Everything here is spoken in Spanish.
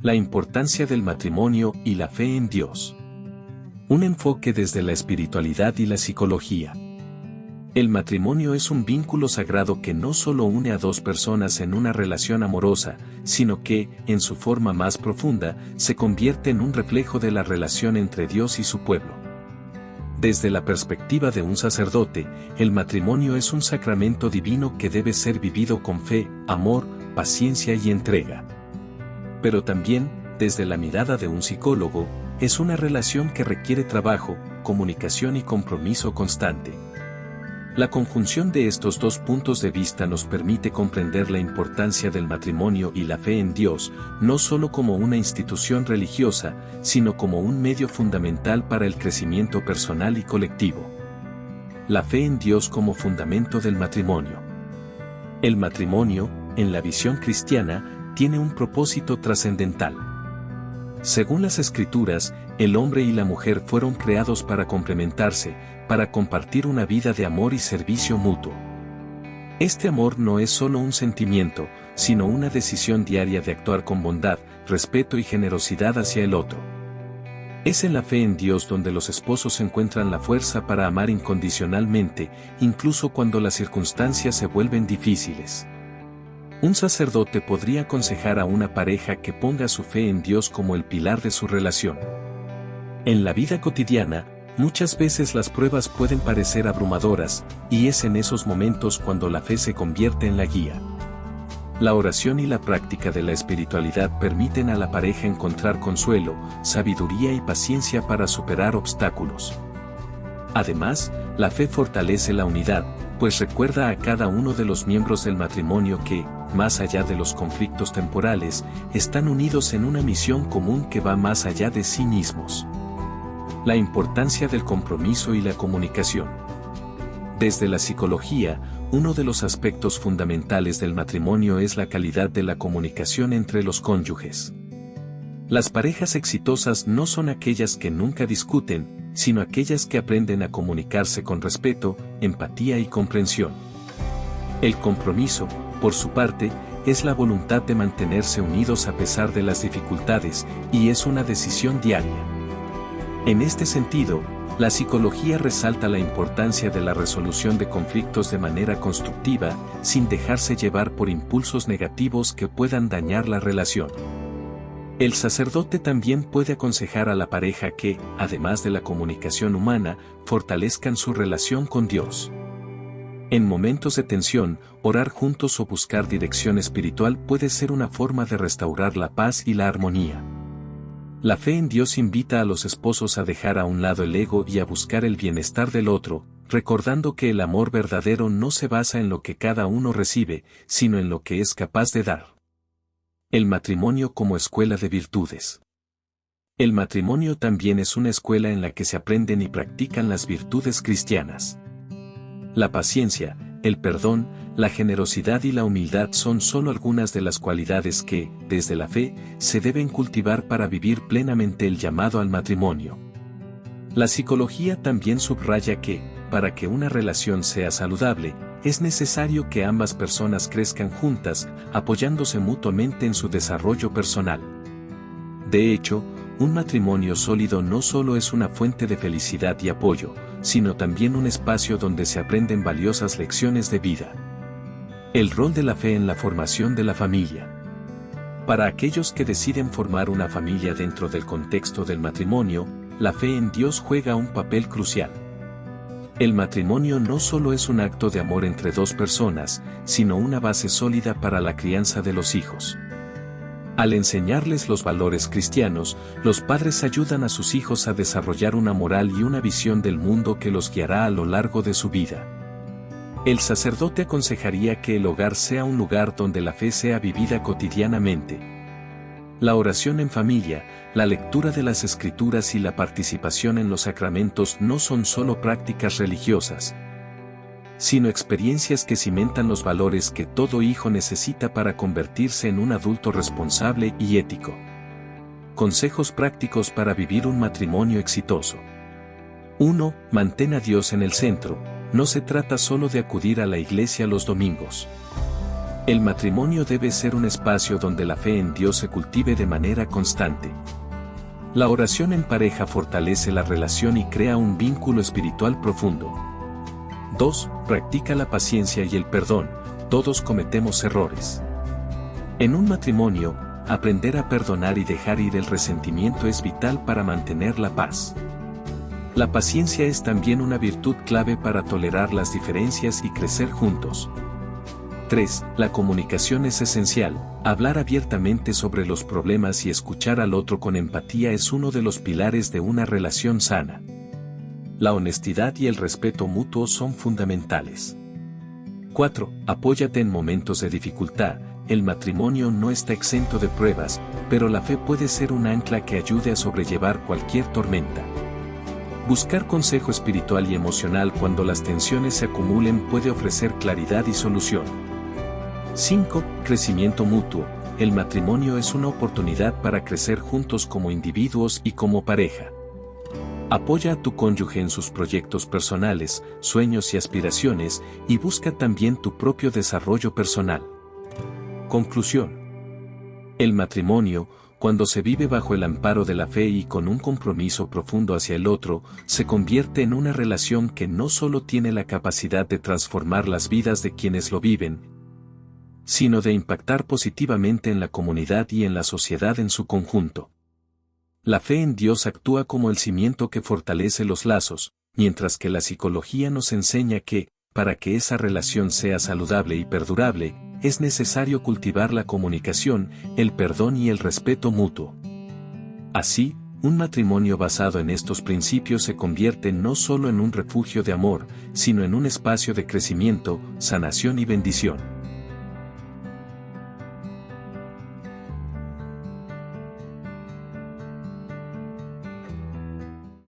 La importancia del matrimonio y la fe en Dios. Un enfoque desde la espiritualidad y la psicología. El matrimonio es un vínculo sagrado que no solo une a dos personas en una relación amorosa, sino que, en su forma más profunda, se convierte en un reflejo de la relación entre Dios y su pueblo. Desde la perspectiva de un sacerdote, el matrimonio es un sacramento divino que debe ser vivido con fe, amor, paciencia y entrega. Pero también, desde la mirada de un psicólogo, es una relación que requiere trabajo, comunicación y compromiso constante. La conjunción de estos dos puntos de vista nos permite comprender la importancia del matrimonio y la fe en Dios, no solo como una institución religiosa, sino como un medio fundamental para el crecimiento personal y colectivo. La fe en Dios como fundamento del matrimonio. El matrimonio, en la visión cristiana, tiene un propósito trascendental. Según las Escrituras, el hombre y la mujer fueron creados para complementarse, para compartir una vida de amor y servicio mutuo. Este amor no es solo un sentimiento, sino una decisión diaria de actuar con bondad, respeto y generosidad hacia el otro. Es en la fe en Dios donde los esposos encuentran la fuerza para amar incondicionalmente, incluso cuando las circunstancias se vuelven difíciles. Un sacerdote podría aconsejar a una pareja que ponga su fe en Dios como el pilar de su relación. En la vida cotidiana, muchas veces las pruebas pueden parecer abrumadoras, y es en esos momentos cuando la fe se convierte en la guía. La oración y la práctica de la espiritualidad permiten a la pareja encontrar consuelo, sabiduría y paciencia para superar obstáculos. Además, la fe fortalece la unidad, pues recuerda a cada uno de los miembros del matrimonio que, más allá de los conflictos temporales, están unidos en una misión común que va más allá de sí mismos. La importancia del compromiso y la comunicación. Desde la psicología, uno de los aspectos fundamentales del matrimonio es la calidad de la comunicación entre los cónyuges. Las parejas exitosas no son aquellas que nunca discuten, sino aquellas que aprenden a comunicarse con respeto, empatía y comprensión. El compromiso, por su parte, es la voluntad de mantenerse unidos a pesar de las dificultades, y es una decisión diaria. En este sentido, la psicología resalta la importancia de la resolución de conflictos de manera constructiva, sin dejarse llevar por impulsos negativos que puedan dañar la relación. El sacerdote también puede aconsejar a la pareja que, además de la comunicación humana, fortalezcan su relación con Dios. En momentos de tensión, orar juntos o buscar dirección espiritual puede ser una forma de restaurar la paz y la armonía. La fe en Dios invita a los esposos a dejar a un lado el ego y a buscar el bienestar del otro, recordando que el amor verdadero no se basa en lo que cada uno recibe, sino en lo que es capaz de dar. El matrimonio como escuela de virtudes. El matrimonio también es una escuela en la que se aprenden y practican las virtudes cristianas. La paciencia, el perdón, la generosidad y la humildad son solo algunas de las cualidades que, desde la fe, se deben cultivar para vivir plenamente el llamado al matrimonio. La psicología también subraya que, para que una relación sea saludable, es necesario que ambas personas crezcan juntas, apoyándose mutuamente en su desarrollo personal. De hecho, un matrimonio sólido no solo es una fuente de felicidad y apoyo, sino también un espacio donde se aprenden valiosas lecciones de vida. El rol de la fe en la formación de la familia. Para aquellos que deciden formar una familia dentro del contexto del matrimonio, la fe en Dios juega un papel crucial. El matrimonio no solo es un acto de amor entre dos personas, sino una base sólida para la crianza de los hijos. Al enseñarles los valores cristianos, los padres ayudan a sus hijos a desarrollar una moral y una visión del mundo que los guiará a lo largo de su vida. El sacerdote aconsejaría que el hogar sea un lugar donde la fe sea vivida cotidianamente. La oración en familia, la lectura de las Escrituras y la participación en los sacramentos no son solo prácticas religiosas, sino experiencias que cimentan los valores que todo hijo necesita para convertirse en un adulto responsable y ético. Consejos prácticos para vivir un matrimonio exitoso. 1. Mantén a Dios en el centro. No se trata solo de acudir a la iglesia los domingos. El matrimonio debe ser un espacio donde la fe en Dios se cultive de manera constante. La oración en pareja fortalece la relación y crea un vínculo espiritual profundo. 2. Practica la paciencia y el perdón. Todos cometemos errores. En un matrimonio, aprender a perdonar y dejar ir el resentimiento es vital para mantener la paz. La paciencia es también una virtud clave para tolerar las diferencias y crecer juntos. 3. La comunicación es esencial. Hablar abiertamente sobre los problemas y escuchar al otro con empatía es uno de los pilares de una relación sana. La honestidad y el respeto mutuo son fundamentales. 4. Apóyate en momentos de dificultad. El matrimonio no está exento de pruebas, pero la fe puede ser un ancla que ayude a sobrellevar cualquier tormenta. Buscar consejo espiritual y emocional cuando las tensiones se acumulen puede ofrecer claridad y solución. 5. Crecimiento mutuo. El matrimonio es una oportunidad para crecer juntos como individuos y como pareja. Apoya a tu cónyuge en sus proyectos personales, sueños y aspiraciones, y busca también tu propio desarrollo personal. Conclusión. El matrimonio, cuando se vive bajo el amparo de la fe y con un compromiso profundo hacia el otro, se convierte en una relación que no solo tiene la capacidad de transformar las vidas de quienes lo viven, sino de impactar positivamente en la comunidad y en la sociedad en su conjunto. La fe en Dios actúa como el cimiento que fortalece los lazos, mientras que la psicología nos enseña que, para que esa relación sea saludable y perdurable, es necesario cultivar la comunicación, el perdón y el respeto mutuo. Así, un matrimonio basado en estos principios se convierte no solo en un refugio de amor, sino en un espacio de crecimiento, sanación y bendición.